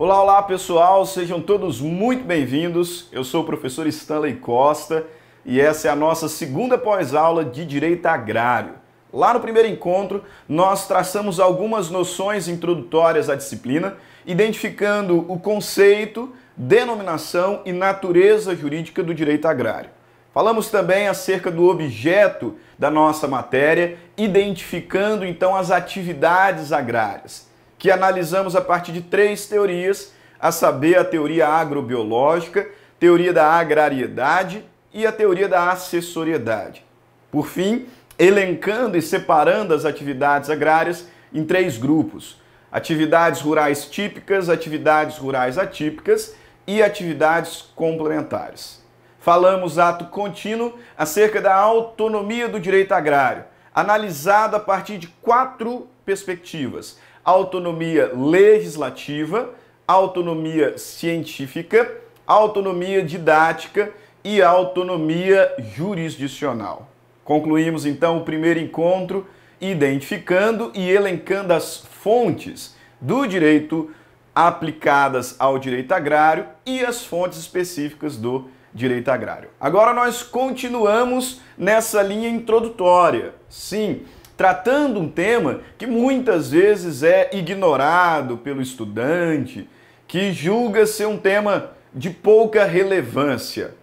Olá, olá pessoal, sejam todos muito bem-vindos. Eu sou o professor Stanley Costa e essa é a nossa segunda pós-aula de Direito Agrário. Lá no primeiro encontro, nós traçamos algumas noções introdutórias à disciplina, identificando o conceito, denominação e natureza jurídica do direito agrário. Falamos também acerca do objeto da nossa matéria, identificando então as atividades agrárias, que analisamos a partir de 3 teorias, a saber, a teoria agrobiológica, teoria da agrariedade e a teoria da assessoriedade. Por fim, elencando e separando as atividades agrárias em 3 grupos: atividades rurais típicas, atividades rurais atípicas e atividades complementares. Falamos ato contínuo acerca da autonomia do direito agrário, analisado a partir de 4 perspectivas: autonomia legislativa, autonomia científica, autonomia didática e autonomia jurisdicional. Concluímos então o primeiro encontro identificando e elencando as fontes do direito aplicadas ao direito agrário e as fontes específicas do direito agrário. Agora nós continuamos nessa linha introdutória. Sim, tratando um tema que muitas vezes é ignorado pelo estudante, que julga ser um tema de pouca relevância.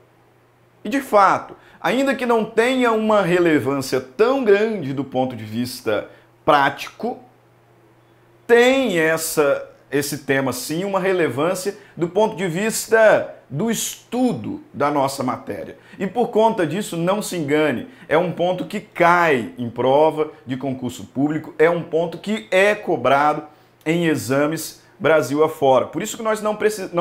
E de fato, ainda que não tenha uma relevância tão grande do ponto de vista prático, tem esse tema sim uma relevância do ponto de vista do estudo da nossa matéria. E por conta disso, não se engane, é um ponto que cai em prova de concurso público, é um ponto que é cobrado em exames Brasil afora. Por isso que nós não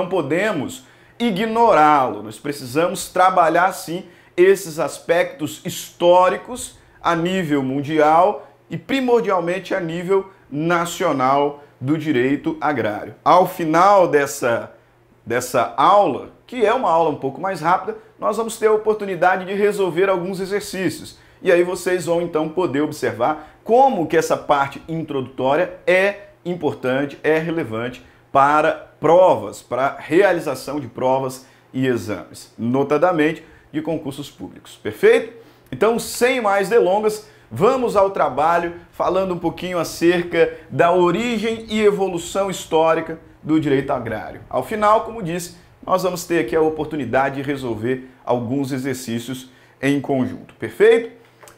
podemos ignorá-lo, nós precisamos trabalhar sim esses aspectos históricos a nível mundial e primordialmente a nível nacional do direito agrário. Ao final dessa aula, que é uma aula um pouco mais rápida, nós vamos ter a oportunidade de resolver alguns exercícios. E aí vocês vão então poder observar como que essa parte introdutória é importante, é relevante para provas, para realização de provas e exames, notadamente de concursos públicos. Perfeito? Então, sem mais delongas, vamos ao trabalho falando um pouquinho acerca da origem e evolução histórica do direito agrário. Ao final, como disse, nós vamos ter aqui a oportunidade de resolver alguns exercícios em conjunto. Perfeito?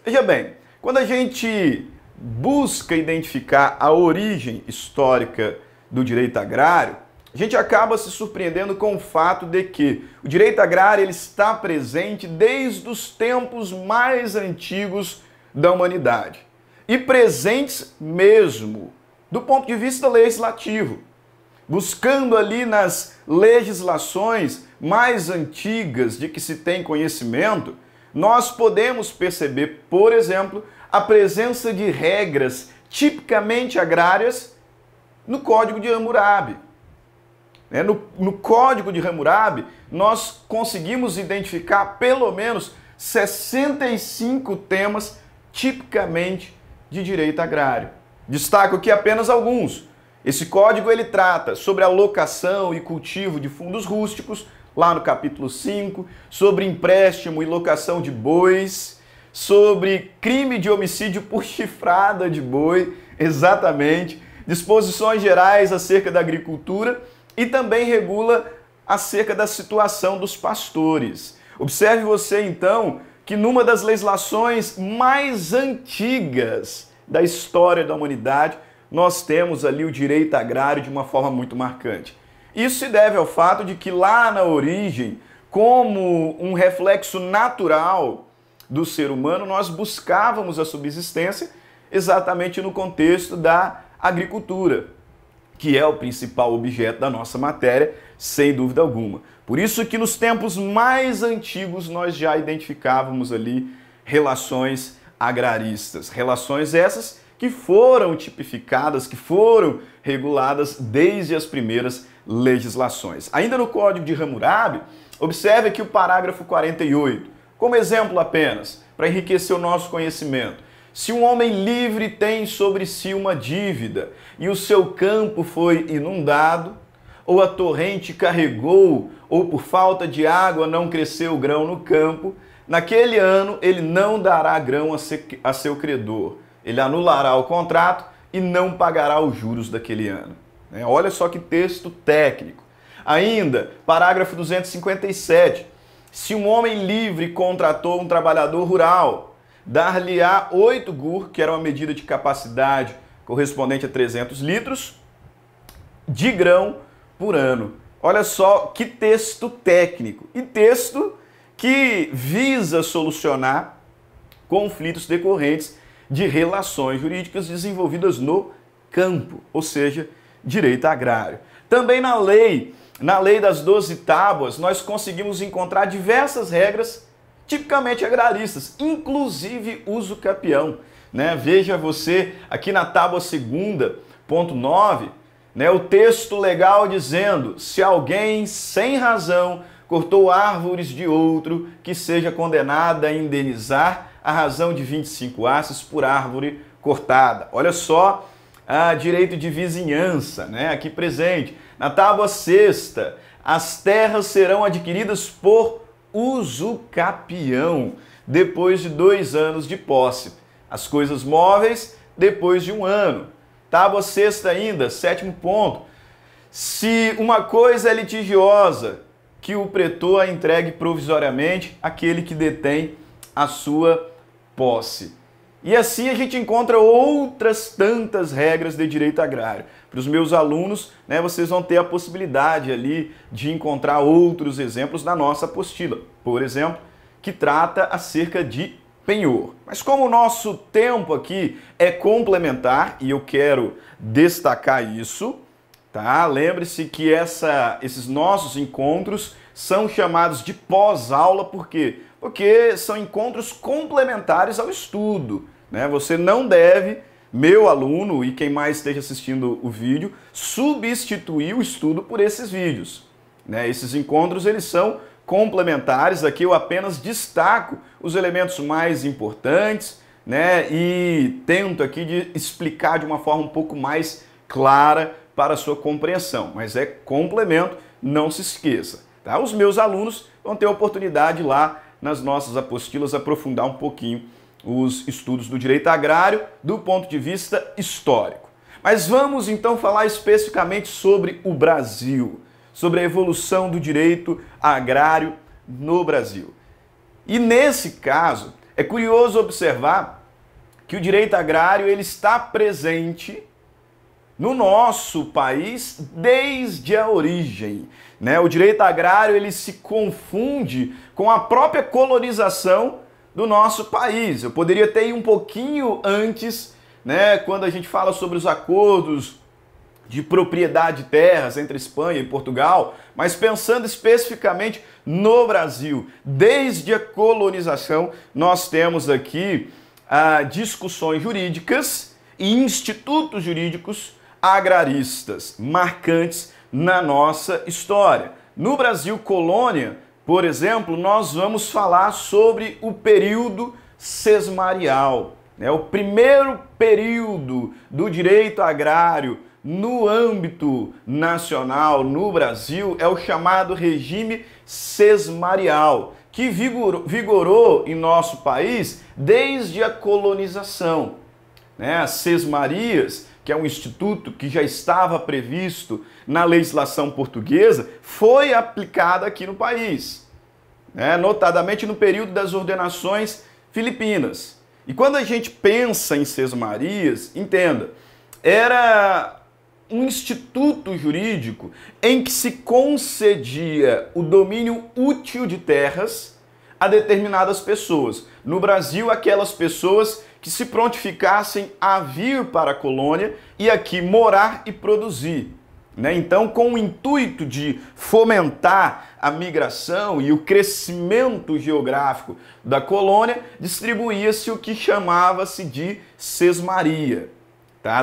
Veja bem, quando a gente busca identificar a origem histórica do direito agrário, a gente acaba se surpreendendo com o fato de que o direito agrário ele está presente desde os tempos mais antigos da humanidade. E presentes mesmo, do ponto de vista legislativo. Buscando ali nas legislações mais antigas de que se tem conhecimento, nós podemos perceber, por exemplo, a presença de regras tipicamente agrárias no Código de Hammurabi. No Código de Hammurabi, nós conseguimos identificar pelo menos 65 temas tipicamente de direito agrário. Destaco aqui apenas alguns. Esse código ele trata sobre a locação e cultivo de fundos rústicos, lá no capítulo 5, sobre empréstimo e locação de bois, sobre crime de homicídio por chifrada de boi, exatamente, disposições gerais acerca da agricultura e também regula acerca da situação dos pastores. Observe você então que numa das legislações mais antigas da história da humanidade, nós temos ali o direito agrário de uma forma muito marcante. Isso se deve ao fato de que lá na origem, como um reflexo natural do ser humano, nós buscávamos a subsistência exatamente no contexto da agricultura, que é o principal objeto da nossa matéria, sem dúvida alguma. Por isso que nos tempos mais antigos nós já identificávamos ali relações agraristas, relações essas que foram tipificadas, que foram reguladas desde as primeiras legislações. Ainda no Código de Hammurabi, observe aqui o parágrafo 48, como exemplo apenas, para enriquecer o nosso conhecimento. Se um homem livre tem sobre si uma dívida e o seu campo foi inundado, ou a torrente carregou, ou por falta de água não cresceu o grão no campo, naquele ano ele não dará grão a seu credor. Ele anulará o contrato e não pagará os juros daquele ano. Olha só que texto técnico. Ainda, parágrafo 257. Se um homem livre contratou um trabalhador rural, dar-lhe-á 8 gur, que era uma medida de capacidade correspondente a 300 litros, de grão por ano. Olha só que texto técnico. E texto que visa solucionar conflitos decorrentes de relações jurídicas desenvolvidas no campo, ou seja, direito agrário. Também na lei das 12 tábuas, nós conseguimos encontrar diversas regras tipicamente agraristas, inclusive uso capião. Veja você aqui na tábua 2ª, ponto 9, o texto legal dizendo: se alguém sem razão cortou árvores de outro, que seja condenado a indenizar a razão de 25 asses por árvore cortada. Olha só, direito de vizinhança, aqui presente. Na tábua 6ª, as terras serão adquiridas por uso capião, depois de 2 anos de posse. As coisas móveis, depois de 1 ano. Tábua 6ª ainda, 7º ponto. Se uma coisa é litigiosa, que o pretor a entregue provisoriamente àquele que detém a sua posse. E assim a gente encontra outras tantas regras de direito agrário. Para os meus alunos, vocês vão ter a possibilidade ali de encontrar outros exemplos na nossa apostila. Por exemplo, que trata acerca de penhor. Mas como o nosso tempo aqui é complementar, e eu quero destacar isso, tá? Lembre-se que esses nossos encontros são chamados de pós-aula, por quê? Porque são encontros complementares ao estudo. Você não deve, meu aluno e quem mais esteja assistindo o vídeo, substituir o estudo por esses vídeos. Esses encontros eles são complementares, aqui eu apenas destaco os elementos mais importantes, e tento aqui de explicar de uma forma um pouco mais clara para a sua compreensão, mas é complemento, não se esqueça. Tá? Os meus alunos vão ter a oportunidade lá nas nossas apostilas aprofundar um pouquinho os estudos do direito agrário do ponto de vista histórico. Mas vamos então falar especificamente sobre o Brasil, sobre a evolução do direito agrário no Brasil. E nesse caso, é curioso observar que o direito agrário ele está presente no nosso país desde a origem. O direito agrário ele se confunde com a própria colonização do nosso país. Eu poderia ter ido um pouquinho antes, quando a gente fala sobre os acordos de propriedade de terras entre Espanha e Portugal, mas pensando especificamente no Brasil, desde a colonização, nós temos aqui discussões jurídicas e institutos jurídicos agraristas marcantes na nossa história. No Brasil colônia, por exemplo, nós vamos falar sobre o período sesmarial, o primeiro período do direito agrário no âmbito nacional, no Brasil, é o chamado regime sesmarial, que vigorou em nosso país desde a colonização. As sesmarias, que é um instituto que já estava previsto na legislação portuguesa, foi aplicada aqui no país, notadamente no período das ordenações filipinas. E quando a gente pensa em sesmarias, entenda, era um instituto jurídico em que se concedia o domínio útil de terras a determinadas pessoas. No Brasil, aquelas pessoas que se prontificassem a vir para a colônia e aqui morar e produzir. Então, com o intuito de fomentar a migração e o crescimento geográfico da colônia, distribuía-se o que chamava-se de sesmaria.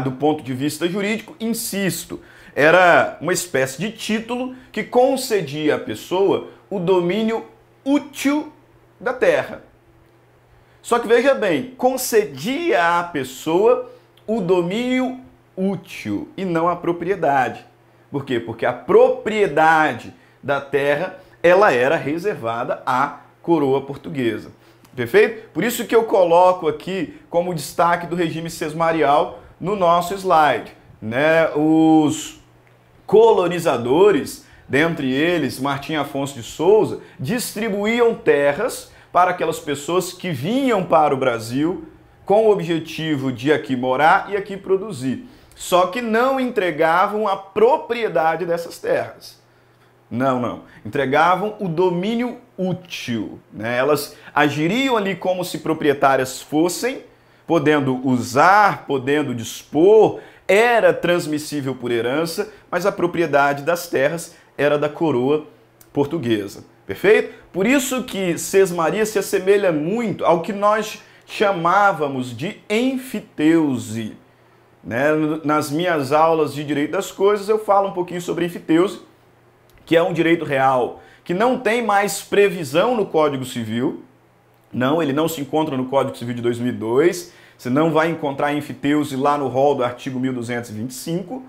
Do ponto de vista jurídico, insisto, era uma espécie de título que concedia à pessoa o domínio útil da terra. Só que veja bem, concedia à pessoa o domínio útil e não a propriedade. Por quê? Porque a propriedade da terra, ela era reservada à coroa portuguesa. Perfeito? Por isso que eu coloco aqui como destaque do regime sesmarial no nosso slide, né? Os colonizadores, dentre eles Martim Afonso de Souza, distribuíam terras para aquelas pessoas que vinham para o Brasil com o objetivo de aqui morar e aqui produzir. Só que não entregavam a propriedade dessas terras. Não. Entregavam o domínio útil, né? Elas agiriam ali como se proprietárias fossem, podendo usar, podendo dispor, era transmissível por herança, mas a propriedade das terras era da coroa portuguesa. Perfeito? Por isso que sesmaria se assemelha muito ao que nós chamávamos de enfiteuse, né? Nas minhas aulas de Direito das Coisas eu falo um pouquinho sobre enfiteuse, que é um direito real, que não tem mais previsão no Código Civil. Não, ele não se encontra no Código Civil de 2002, você não vai encontrar enfiteuse lá no rol do artigo 1225,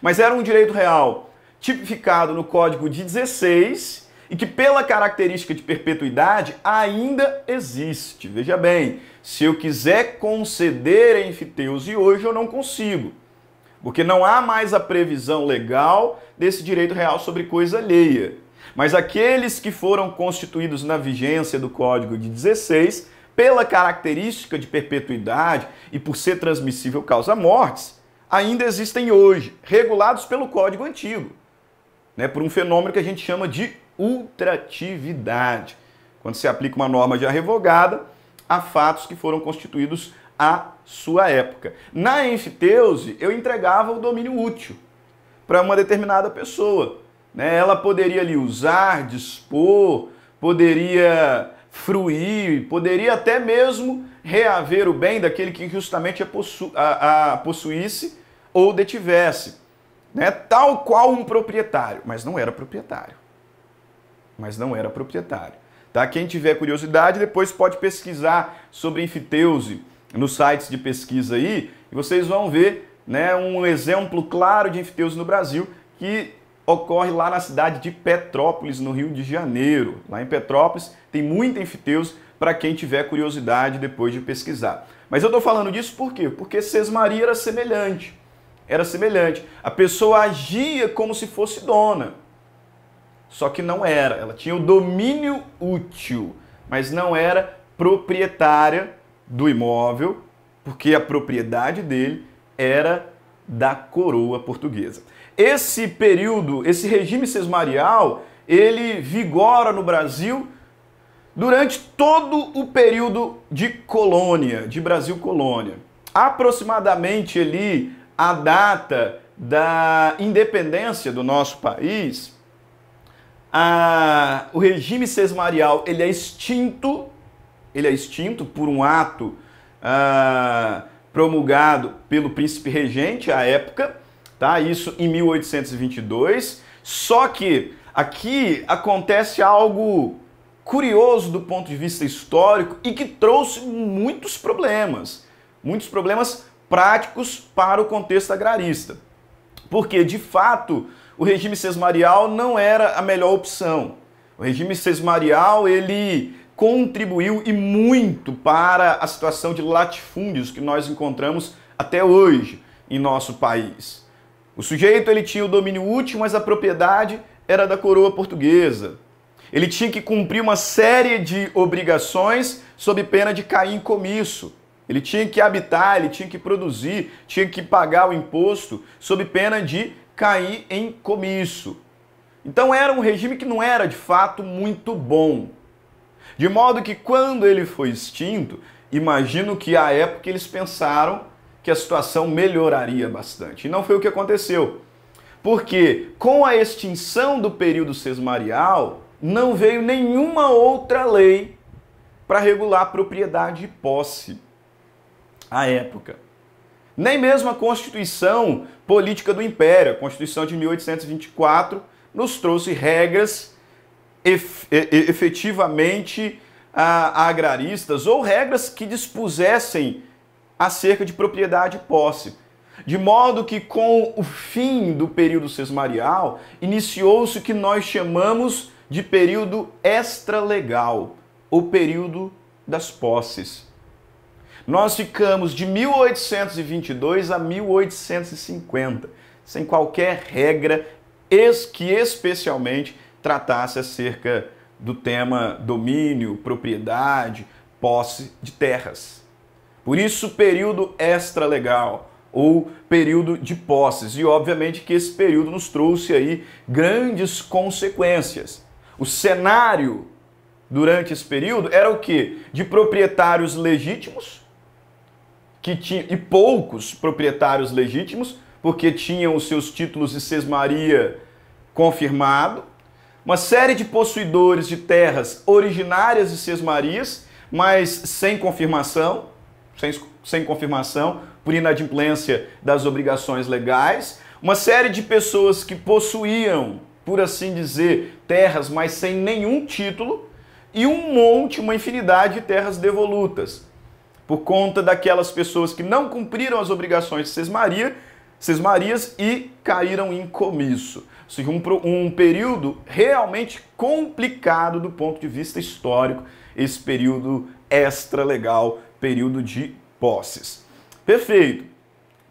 mas era um direito real tipificado no Código de 16 e que pela característica de perpetuidade ainda existe. Veja bem, se eu quiser conceder a enfiteuse hoje eu não consigo, porque não há mais a previsão legal desse direito real sobre coisa alheia. Mas aqueles que foram constituídos na vigência do Código de 16, pela característica de perpetuidade e por ser transmissível causa mortes, ainda existem hoje, regulados pelo Código Antigo, né, por um fenômeno que a gente chama de ultratividade, quando se aplica uma norma já revogada a fatos que foram constituídos à sua época. Na enfiteuse, eu entregava o domínio útil para uma determinada pessoa, né? Ela poderia ali usar, dispor, poderia fruir, poderia até mesmo reaver o bem daquele que justamente a possuísse ou detivesse, né? Tal qual um proprietário, mas não era proprietário. Tá? Quem tiver curiosidade, depois pode pesquisar sobre enfiteuse nos sites de pesquisa aí, e vocês vão ver, né, um exemplo claro de enfiteuse no Brasil, que ocorre lá na cidade de Petrópolis, no Rio de Janeiro. Lá em Petrópolis tem muita enfiteuse para quem tiver curiosidade depois de pesquisar. Mas eu estou falando disso por quê? Porque sesmaria era semelhante. A pessoa agia como se fosse dona. Só que não era. Ela tinha o domínio útil, mas não era proprietária do imóvel, porque a propriedade dele era da coroa portuguesa. Esse período, esse regime sesmarial, ele vigora no Brasil durante todo o período de colônia, de Brasil colônia. Aproximadamente ali a data da independência do nosso país, o regime sesmarial ele é extinto por um ato promulgado pelo príncipe regente à época, tá? Isso em 1822. Só que aqui acontece algo curioso do ponto de vista histórico e que trouxe muitos problemas práticos para o contexto agrarista. Porque, de fato, o regime sesmarial não era a melhor opção. O regime sesmarial, ele contribuiu e muito para a situação de latifúndios que nós encontramos até hoje em nosso país. O sujeito ele tinha o domínio útil, mas a propriedade era da coroa portuguesa. Ele tinha que cumprir uma série de obrigações sob pena de cair em comiço. Ele tinha que habitar, ele tinha que produzir, tinha que pagar o imposto sob pena de cair em comiço. Então era um regime que não era de fato muito bom. De modo que quando ele foi extinto, imagino que à época eles pensaram que a situação melhoraria bastante. E não foi o que aconteceu. Porque com a extinção do período sesmarial, não veio nenhuma outra lei para regular a propriedade e posse à época. Nem mesmo a Constituição Política do Império, a Constituição de 1824, nos trouxe regras efetivamente agraristas ou regras que dispusessem acerca de propriedade e posse. De modo que com o fim do período sesmarial, iniciou-se o que nós chamamos de período extralegal, ou período das posses. Nós ficamos de 1822 a 1850, sem qualquer regra que especialmente tratasse acerca do tema domínio, propriedade, posse de terras. Por isso, período extralegal, ou período de posses. E obviamente que esse período nos trouxe aí grandes consequências. O cenário durante esse período era o quê? De proprietários legítimos, e poucos proprietários legítimos, porque tinham os seus títulos de sesmaria confirmado, uma série de possuidores de terras originárias de sesmarias, mas sem confirmação, por inadimplência das obrigações legais, uma série de pessoas que possuíam, por assim dizer, terras, mas sem nenhum título, e uma infinidade de terras devolutas, por conta daquelas pessoas que não cumpriram as obrigações de sesmarias e caíram em comisso. Ou seja, um período realmente complicado do ponto de vista histórico, esse período extralegal, período de posses. Perfeito.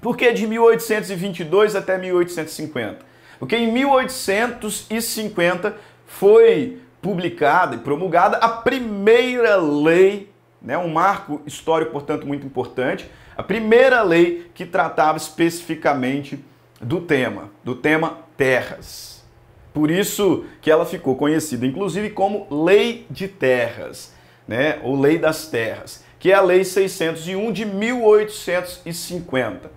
Por que de 1822 até 1850? Porque em 1850 foi publicada e promulgada a primeira lei, um marco histórico, portanto, muito importante, a primeira lei que tratava especificamente do tema terras. Por isso que ela ficou conhecida, inclusive, como Lei de Terras, ou Lei das Terras, que é a Lei 601 de 1850.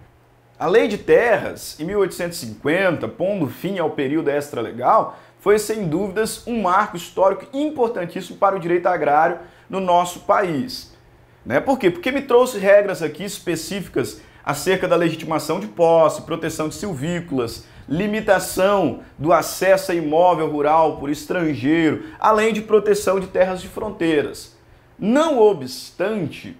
A Lei de Terras, em 1850, pondo fim ao período extralegal, foi, sem dúvidas, um marco histórico importantíssimo para o direito agrário no nosso país. Por quê? Porque me trouxe regras aqui específicas acerca da legitimação de posse, proteção de silvícolas, limitação do acesso a imóvel rural por estrangeiro, além de proteção de terras de fronteiras. Não obstante,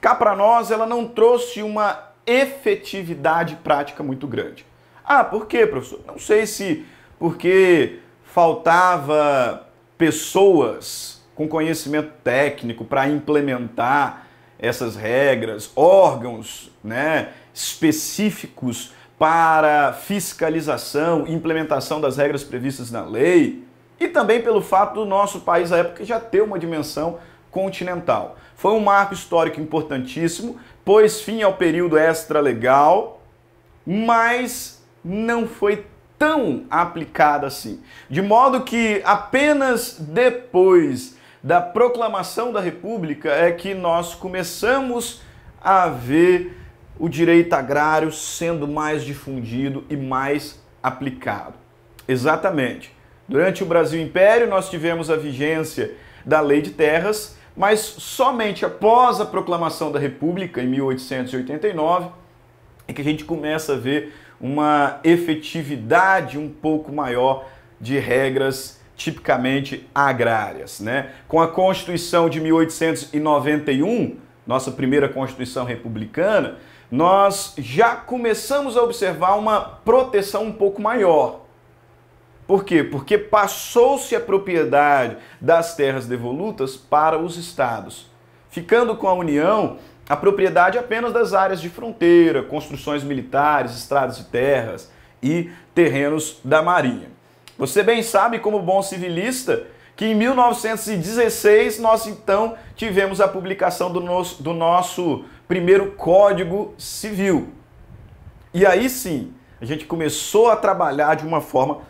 cá para nós ela não trouxe uma efetividade prática muito grande. Ah, por quê, professor? Não sei se porque faltava pessoas com conhecimento técnico para implementar essas regras, órgãos específicos para fiscalização e implementação das regras previstas na lei, e também pelo fato do nosso país à época já ter uma dimensão continental. Foi um marco histórico importantíssimo, pôs fim ao período extralegal, mas não foi tão aplicada assim. De modo que apenas depois da proclamação da República é que nós começamos a ver o direito agrário sendo mais difundido e mais aplicado. Exatamente. Durante o Brasil Império nós tivemos a vigência da Lei de Terras, mas somente após a proclamação da República, em 1889, é que a gente começa a ver uma efetividade um pouco maior de regras tipicamente agrárias. Com a Constituição de 1891, nossa primeira Constituição republicana, nós já começamos a observar uma proteção um pouco maior. Por quê? Porque passou-se a propriedade das terras devolutas para os estados, ficando com a União a propriedade apenas das áreas de fronteira, construções militares, estradas de terras e terrenos da Marinha. Você bem sabe, como bom civilista, que em 1916 nós então tivemos a publicação do nosso primeiro Código Civil. E aí sim, a gente começou a trabalhar de uma forma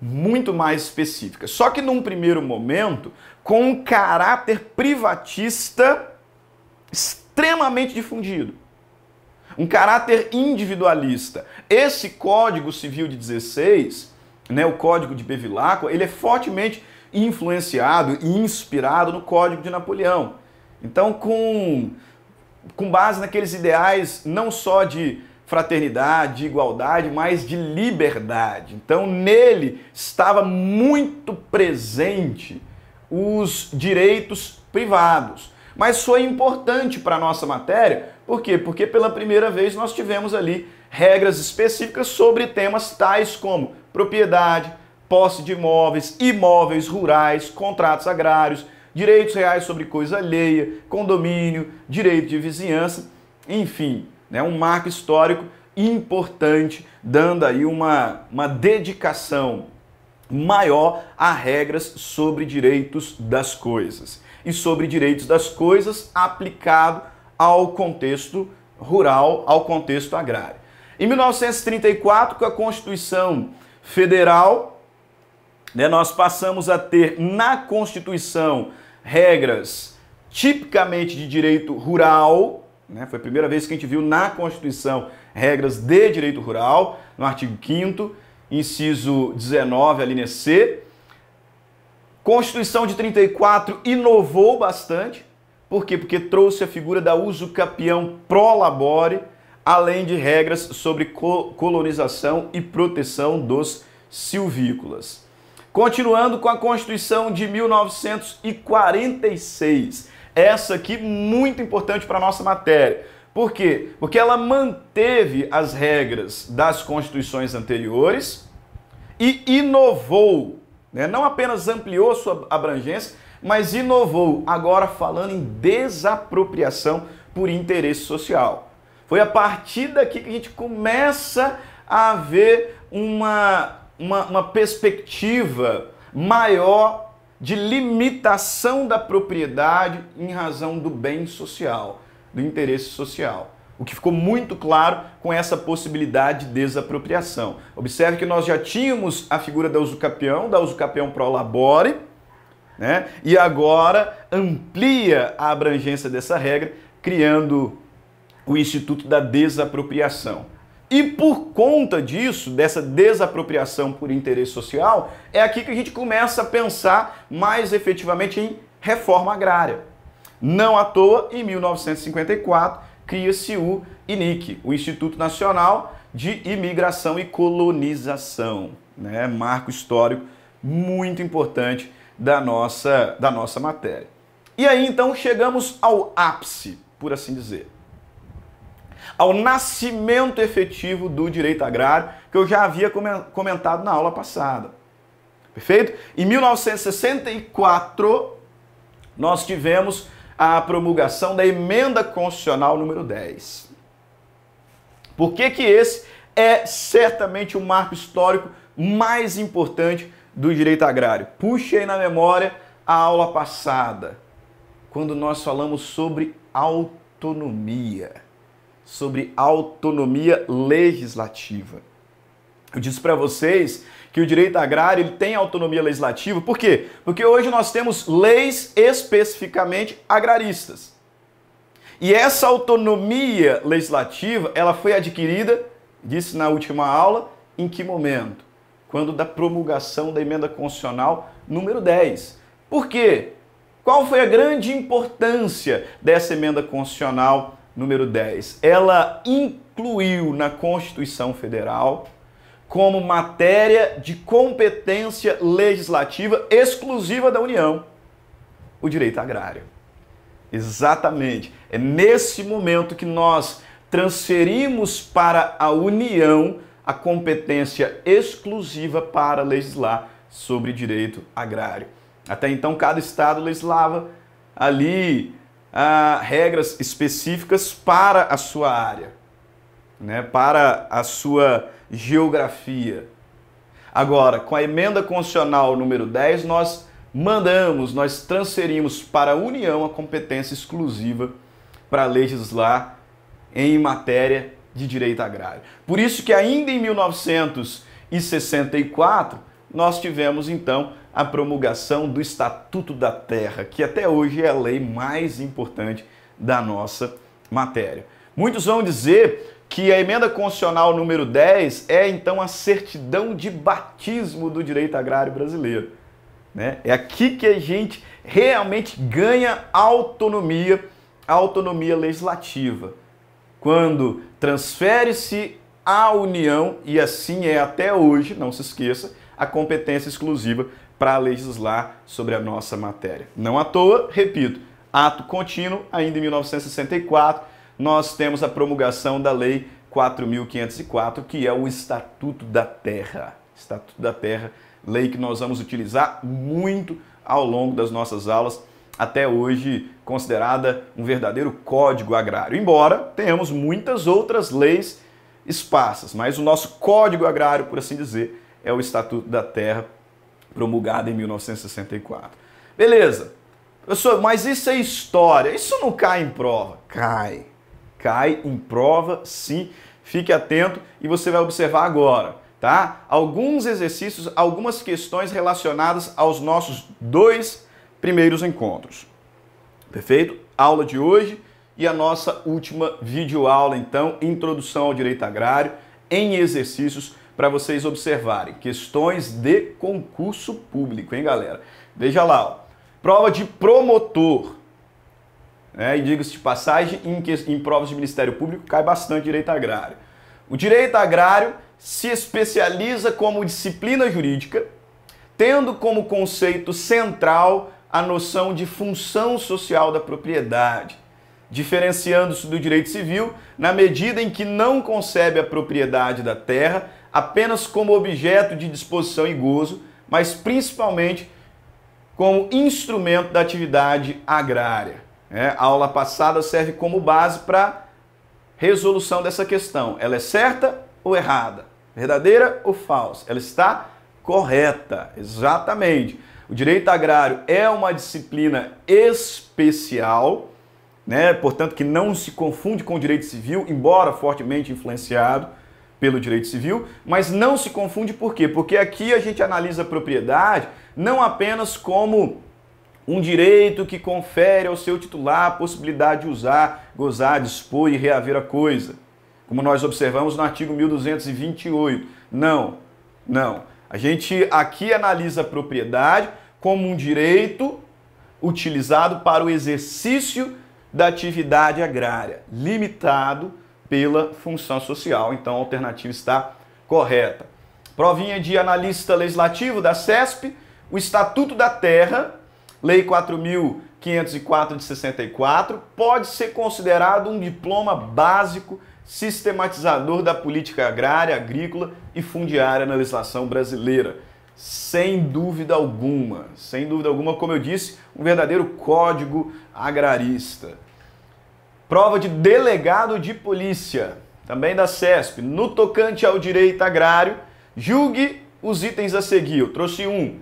muito mais específica. Só que num primeiro momento, com um caráter privatista extremamente difundido. Um caráter individualista. Esse Código Civil de 16, o Código de Bevilacqua, ele é fortemente influenciado e inspirado no Código de Napoleão. Então, com base naqueles ideais não só de fraternidade, de igualdade, mas de liberdade. Então, nele estava muito presente os direitos privados. Mas foi importante para a nossa matéria, por quê? Porque pela primeira vez nós tivemos ali regras específicas sobre temas tais como propriedade, posse de imóveis, imóveis rurais, contratos agrários, direitos reais sobre coisa alheia, condomínio, direito de vizinhança, enfim, né, um marco histórico importante, dando aí uma dedicação maior a regras sobre direitos das coisas e sobre direitos das coisas aplicado ao contexto rural, ao contexto agrário. Em 1934, com a Constituição Federal, né, nós passamos a ter na Constituição regras tipicamente de direito rural, né, foi a primeira vez que a gente viu na Constituição regras de direito rural, no artigo 5º, inciso 19, a linha C. Constituição de 34 inovou bastante. Por quê? Porque trouxe a figura da uso capião pro labore, além de regras sobre colonização e proteção dos silvícolas. Continuando com a Constituição de 1946. Essa aqui muito importante para a nossa matéria. Por quê? Porque ela manteve as regras das constituições anteriores e inovou, né? Não apenas ampliou sua abrangência, mas inovou, agora falando em desapropriação por interesse social. Foi a partir daqui que a gente começa a ver uma perspectiva maior de limitação da propriedade em razão do bem social, do interesse social. O que ficou muito claro com essa possibilidade de desapropriação. Observe que nós já tínhamos a figura da usucapião pro labore, né? E agora amplia a abrangência dessa regra, criando o Instituto da Desapropriação. E por conta disso, dessa desapropriação por interesse social, é aqui que a gente começa a pensar mais efetivamente em reforma agrária. Não à toa, em 1954, cria-se o INIC, o Instituto Nacional de Imigração e Colonização, né? Marco histórico muito importante da nossa matéria. E aí, então, chegamos ao ápice, por assim dizer, ao nascimento efetivo do direito agrário, que eu já havia comentado na aula passada. Perfeito? Em 1964, nós tivemos a promulgação da Emenda Constitucional número 10. Por que que esse é certamente o marco histórico mais importante do direito agrário? Puxe aí na memória a aula passada, quando nós falamos sobre autonomia legislativa. Eu disse para vocês que o direito agrário ele tem autonomia legislativa. Por quê? Porque hoje nós temos leis especificamente agraristas. E essa autonomia legislativa, ela foi adquirida, disse na última aula, em que momento? Quando da promulgação da Emenda Constitucional número 10. Por quê? Qual foi a grande importância dessa Emenda Constitucional número 10? Ela incluiu na Constituição Federal como matéria de competência legislativa exclusiva da União, o direito agrário. Exatamente. É nesse momento que nós transferimos para a União a competência exclusiva para legislar sobre direito agrário. Até então, cada estado legislava ali regras específicas para a sua área, né, para a sua geografia. Agora, com a Emenda Constitucional número 10, nós transferimos para a União a competência exclusiva para legislar em matéria de direito agrário. Por isso que ainda em 1964, nós tivemos então a promulgação do Estatuto da Terra, que até hoje é a lei mais importante da nossa matéria. Muitos vão dizer que a Emenda Constitucional número 10 é então a certidão de batismo do direito agrário brasileiro, né? É aqui que a gente realmente ganha autonomia legislativa, quando transfere-se à União, e assim é até hoje, não se esqueça, a competência exclusiva para legislar sobre a nossa matéria. Não à toa, repito, ato contínuo, ainda em 1964, nós temos a promulgação da Lei 4.504, que é o Estatuto da Terra. Estatuto da Terra, lei que nós vamos utilizar muito ao longo das nossas aulas, até hoje considerada um verdadeiro código agrário. Embora tenhamos muitas outras leis esparsas, mas o nosso código agrário, por assim dizer, é o Estatuto da Terra, promulgado em 1964. Beleza. Professor, mas isso é história, isso não cai em prova? Cai. Cai em prova, sim. Fique atento e você vai observar agora, tá? Alguns exercícios, algumas questões relacionadas aos nossos 2 primeiros encontros. Perfeito? Aula de hoje e a nossa última videoaula, então, Introdução ao Direito Agrário, em exercícios para vocês observarem. Questões de concurso público, hein, galera? Veja lá, ó. Prova de promotor. E diga-se de passagem, em provas de Ministério Público cai bastante direito agrário. O direito agrário se especializa como disciplina jurídica, tendo como conceito central a noção de função social da propriedade, diferenciando-se do direito civil na medida em que não concebe a propriedade da terra apenas como objeto de disposição e gozo, mas principalmente como instrumento da atividade agrária. A aula passada serve como base para resolução dessa questão. Ela é certa ou errada? Verdadeira ou falsa? Ela está correta, exatamente. O direito agrário é uma disciplina especial, portanto que não se confunde com o direito civil, embora fortemente influenciado pelo direito civil, mas não se confunde por quê? Porque aqui a gente analisa a propriedade não apenas como um direito que confere ao seu titular a possibilidade de usar, gozar, dispor e reaver a coisa, como nós observamos no artigo 1228. Não. A gente aqui analisa a propriedade como um direito utilizado para o exercício da atividade agrária, limitado pela função social. Então a alternativa está correta. Provinha de analista legislativo da CESP, o Estatuto da Terra, Lei 4.504 de 64, pode ser considerado um diploma básico sistematizador da política agrária, agrícola e fundiária na legislação brasileira. Sem dúvida alguma, como eu disse, um verdadeiro código agrarista. Prova de delegado de polícia, também da CESP. No tocante ao direito agrário, julgue os itens a seguir. Eu trouxe um.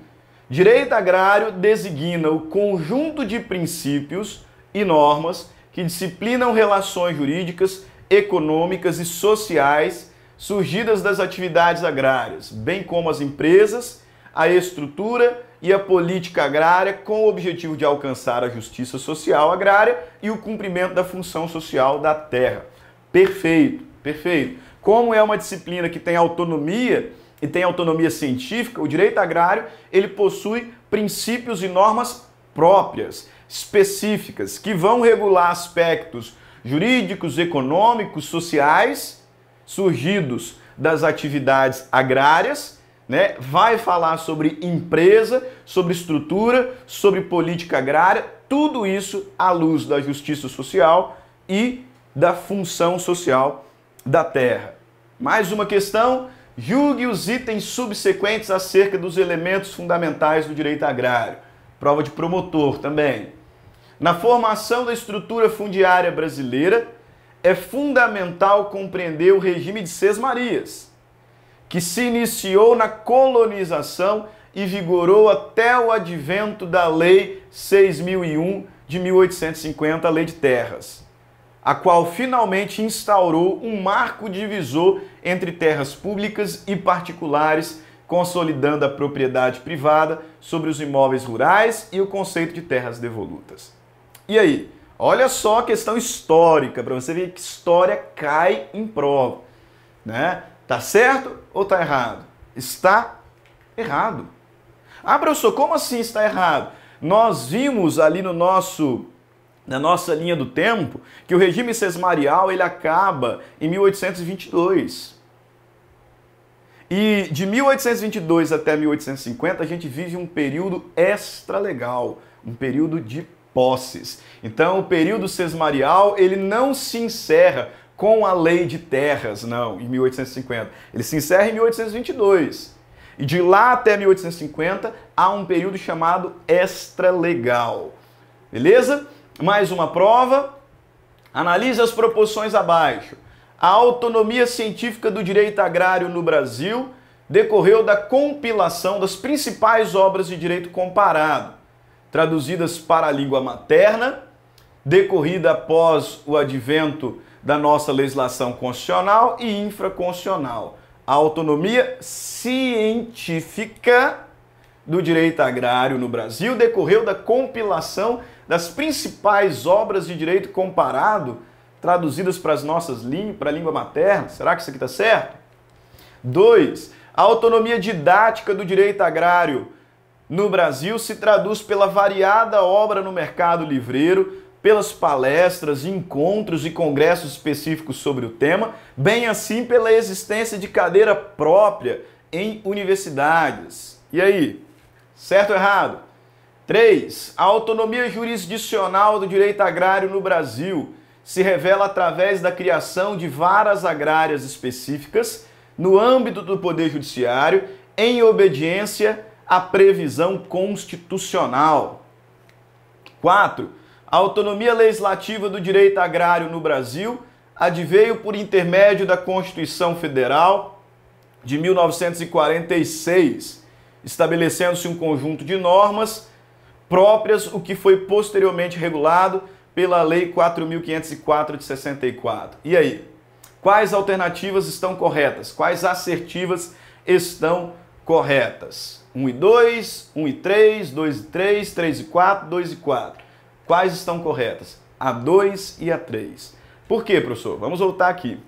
Direito agrário designa o conjunto de princípios e normas que disciplinam relações jurídicas, econômicas e sociais surgidas das atividades agrárias, bem como as empresas, a estrutura e a política agrária com o objetivo de alcançar a justiça social agrária e o cumprimento da função social da terra. Perfeito. Como é uma disciplina que tem autonomia e tem autonomia científica, o direito agrário ele possui princípios e normas próprias, específicas, que vão regular aspectos jurídicos, econômicos, sociais, surgidos das atividades agrárias, vai falar sobre empresa, sobre estrutura, sobre política agrária, tudo isso à luz da justiça social e da função social da terra. Mais uma questão, julgue os itens subsequentes acerca dos elementos fundamentais do direito agrário. Prova de promotor também. Na formação da estrutura fundiária brasileira, é fundamental compreender o regime de sesmarias, que se iniciou na colonização e vigorou até o advento da Lei 6.001 de 1850, a Lei de Terras, a qual finalmente instaurou um marco divisor entre terras públicas e particulares, consolidando a propriedade privada sobre os imóveis rurais e o conceito de terras devolutas. E aí? Olha só a questão histórica, para você ver que história cai em prova. Tá certo ou tá errado? Está errado. Ah, professor, como assim está errado? Nós vimos ali na nossa linha do tempo que o regime sesmarial ele acaba em 1822. E de 1822 até 1850 a gente vive um período extralegal, um período de posses. Então o período sesmarial ele não se encerra com a Lei de Terras, não, em 1850. Ele se encerra em 1822. E de lá até 1850 há um período chamado extralegal. Beleza? Mais uma prova. Analise as proporções abaixo. A autonomia científica do direito agrário no Brasil decorreu da compilação das principais obras de direito comparado, traduzidas para a língua materna, decorrida após o advento da nossa legislação constitucional e infraconstitucional. A autonomia científica do direito agrário no Brasil decorreu da compilação das principais obras de direito comparado, traduzidas para as nossas para a língua materna. Será que isso aqui está certo? 2. A autonomia didática do direito agrário no Brasil se traduz pela variada obra no mercado livreiro, pelas palestras, encontros e congressos específicos sobre o tema, bem assim pela existência de cadeira própria em universidades. E aí, certo ou errado? 3. A autonomia jurisdicional do direito agrário no Brasil se revela através da criação de varas agrárias específicas no âmbito do Poder Judiciário, em obediência à previsão constitucional. 4. A autonomia legislativa do direito agrário no Brasil adveio por intermédio da Constituição Federal de 1946, estabelecendo-se um conjunto de normas próprias, o que foi posteriormente regulado pela Lei 4.504 de 64. E aí? Quais alternativas estão corretas? Quais assertivas estão corretas? 1 e 2, 1 e 3, 2 e 3, 3 e 4, 2 e 4. Quais estão corretas? A 2 e a 3. Por quê, professor? Vamos voltar aqui.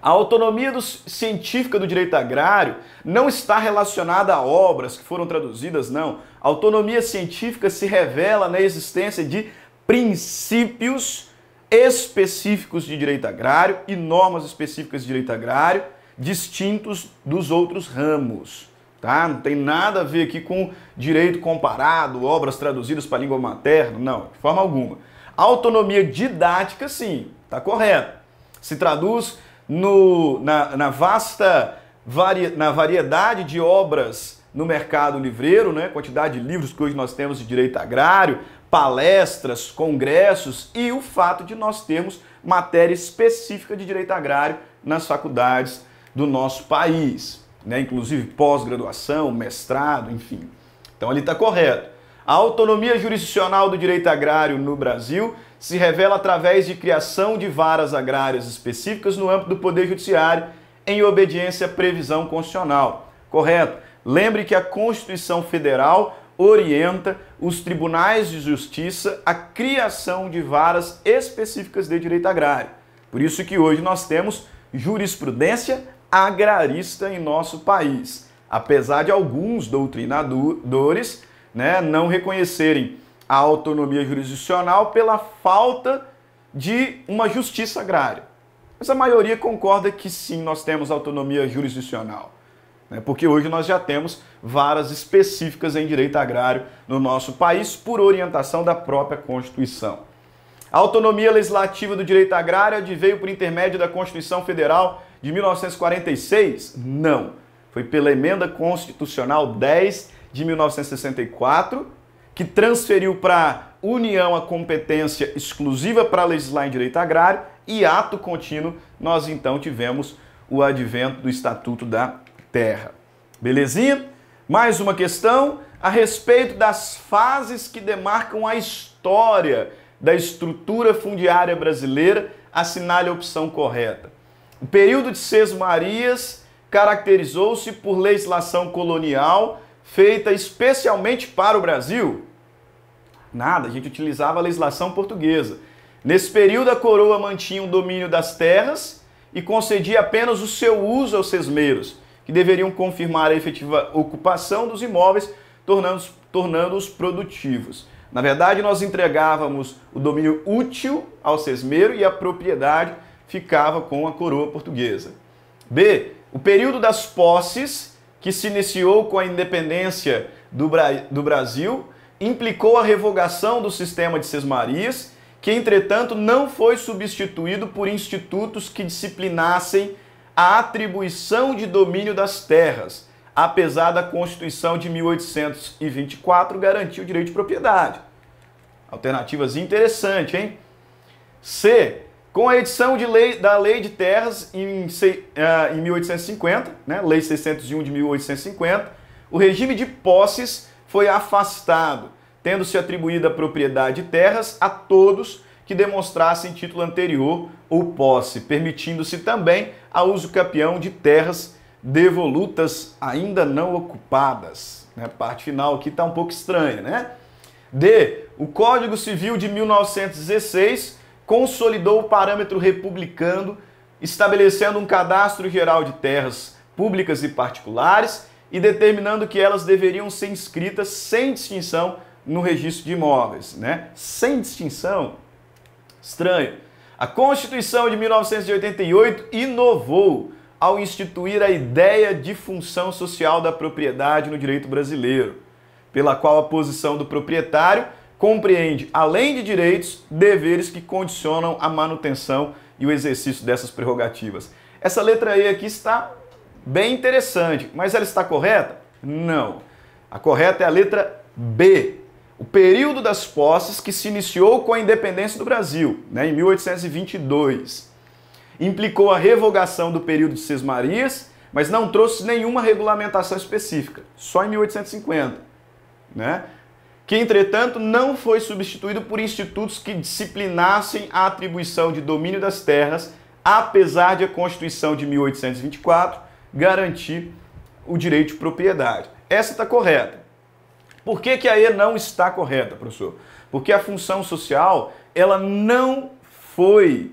A autonomia científica do direito agrário não está relacionada a obras que foram traduzidas, não. A autonomia científica se revela na existência de princípios específicos de direito agrário e normas específicas de direito agrário distintos dos outros ramos. Tá? Não tem nada a ver aqui com direito comparado, obras traduzidas para a língua materna, não, de forma alguma. A autonomia didática, sim, está correto. Se traduz na variedade de obras no mercado livreiro, né? Quantidade de livros que hoje nós temos de direito agrário, palestras, congressos e o fato de nós termos matéria específica de direito agrário nas faculdades do nosso país. Né, inclusive pós-graduação, mestrado, enfim. Então ali está correto. A autonomia jurisdicional do direito agrário no Brasil se revela através de criação de varas agrárias específicas no âmbito do Poder Judiciário, em obediência à previsão constitucional. Correto? Lembre que a Constituição Federal orienta os tribunais de justiça à criação de varas específicas de direito agrário. Por isso que hoje nós temos jurisprudência agrarista em nosso país, apesar de alguns doutrinadores, né, não reconhecerem a autonomia jurisdicional pela falta de uma justiça agrária. Mas a maioria concorda que sim, nós temos autonomia jurisdicional, né, porque hoje nós já temos varas específicas em direito agrário no nosso país por orientação da própria Constituição. A autonomia legislativa do direito agrário adveio por intermédio da Constituição Federal de 1946? Não. Foi pela Emenda Constitucional 10 de 1964, que transferiu para a União a competência exclusiva para legislar em direito agrário e, ato contínuo, nós então tivemos o advento do Estatuto da Terra. Belezinha? Mais uma questão a respeito das fases que demarcam a história da estrutura fundiária brasileira. Assinale a opção correta. O período de Sesmarias caracterizou-se por legislação colonial feita especialmente para o Brasil? Nada, a gente utilizava a legislação portuguesa. Nesse período, a coroa mantinha o domínio das terras e concedia apenas o seu uso aos sesmeiros, que deveriam confirmar a efetiva ocupação dos imóveis, tornando-os produtivos. Na verdade, nós entregávamos o domínio útil ao sesmeiro e a propriedade ficava com a coroa portuguesa. B. O período das posses, que se iniciou com a independência do Brasil, implicou a revogação do sistema de sesmarias, que entretanto não foi substituído por institutos que disciplinassem a atribuição de domínio das terras, apesar da Constituição de 1824 garantir o direito de propriedade. Alternativas interessantes, hein? C. Com a edição da Lei de Terras em 1850, né, Lei 601 de 1850, o regime de posses foi afastado, tendo-se atribuída a propriedade de terras a todos que demonstrassem título anterior ou posse, permitindo-se também a uso capião de terras devolutas ainda não ocupadas. A parte final aqui está um pouco estranha, né? D. O Código Civil de 1916 consolidou o parâmetro republicano, estabelecendo um cadastro geral de terras públicas e particulares e determinando que elas deveriam ser inscritas sem distinção no registro de imóveis, né? Sem distinção. Estranho. A Constituição de 1988 inovou ao instituir a ideia de função social da propriedade no direito brasileiro, pela qual a posição do proprietário compreende, além de direitos, deveres que condicionam a manutenção e o exercício dessas prerrogativas. Essa letra E aqui está bem interessante, mas ela está correta? Não. A correta é a letra B. O período das posses que se iniciou com a independência do Brasil, né, em 1822. Implicou a revogação do período de sesmarias, mas não trouxe nenhuma regulamentação específica, só em 1850, né? Que, entretanto, não foi substituído por institutos que disciplinassem a atribuição de domínio das terras, apesar de a Constituição de 1824 garantir o direito de propriedade. Essa está correta. Por que que a E não está correta, professor? Porque a função social, ela não foi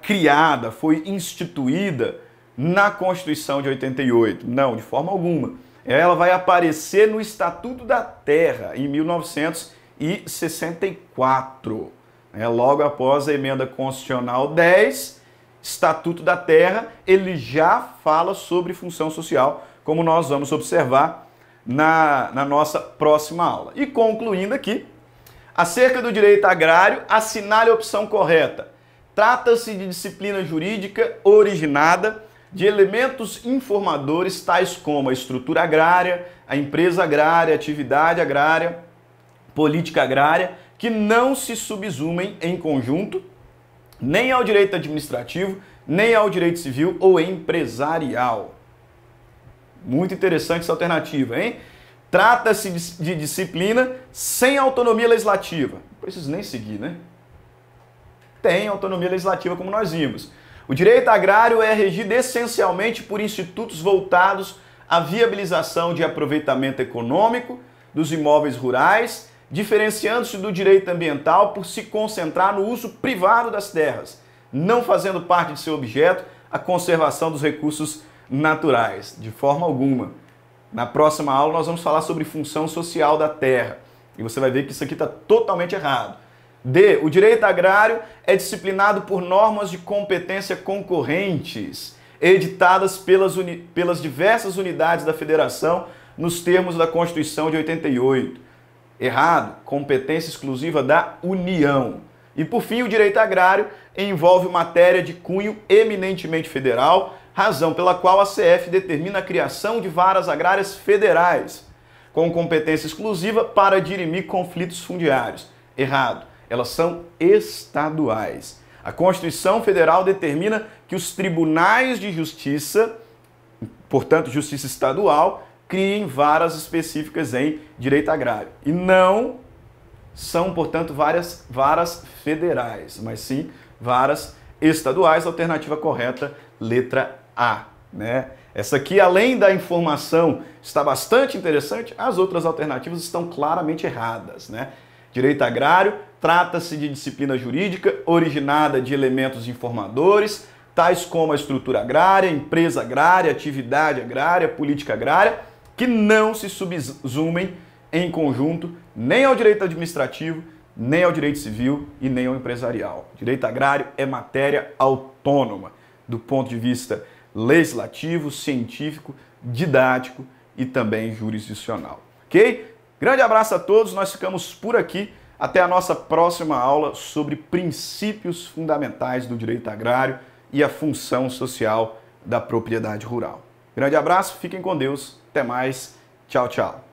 criada, foi instituída na Constituição de 88. Não, de forma alguma. Ela vai aparecer no Estatuto da Terra, em 1964. Logo após a Emenda Constitucional 10, Estatuto da Terra, ele já fala sobre função social, como nós vamos observar na nossa próxima aula. E concluindo aqui, acerca do direito agrário, assinale a opção correta. Trata-se de disciplina jurídica originada de elementos informadores tais como a estrutura agrária, a empresa agrária, a atividade agrária, política agrária, que não se subsumem em conjunto nem ao direito administrativo, nem ao direito civil ou empresarial. Muito interessante essa alternativa, hein? Trata-se de disciplina sem autonomia legislativa. Não preciso nem seguir, né? Tem autonomia legislativa, como nós vimos. O direito agrário é regido essencialmente por institutos voltados à viabilização de aproveitamento econômico dos imóveis rurais, diferenciando-se do direito ambiental por se concentrar no uso privado das terras, não fazendo parte de seu objeto a conservação dos recursos naturais, de forma alguma. Na próxima aula nós vamos falar sobre função social da terra, e você vai ver que isso aqui está totalmente errado. D. O direito agrário é disciplinado por normas de competência concorrentes, editadas pelas diversas unidades da Federação nos termos da Constituição de 88. Errado. Competência exclusiva da União. E, por fim, o direito agrário envolve matéria de cunho eminentemente federal, razão pela qual a CF determina a criação de varas agrárias federais, com competência exclusiva para dirimir conflitos fundiários. Errado. Elas são estaduais. A Constituição Federal determina que os tribunais de justiça, portanto, justiça estadual, criem varas específicas em direito agrário. E não são, portanto, varas federais, mas sim varas estaduais. Alternativa correta, letra A, né? Essa aqui, além da informação, está bastante interessante, as outras alternativas estão claramente erradas, né? Direito agrário trata-se de disciplina jurídica originada de elementos informadores, tais como a estrutura agrária, empresa agrária, atividade agrária, política agrária, que não se subsumem em conjunto nem ao direito administrativo, nem ao direito civil e nem ao empresarial. Direito agrário é matéria autônoma do ponto de vista legislativo, científico, didático e também jurisdicional. Ok? Grande abraço a todos, nós ficamos por aqui. Até a nossa próxima aula sobre princípios fundamentais do direito agrário e a função social da propriedade rural. Grande abraço, fiquem com Deus, até mais, tchau, tchau.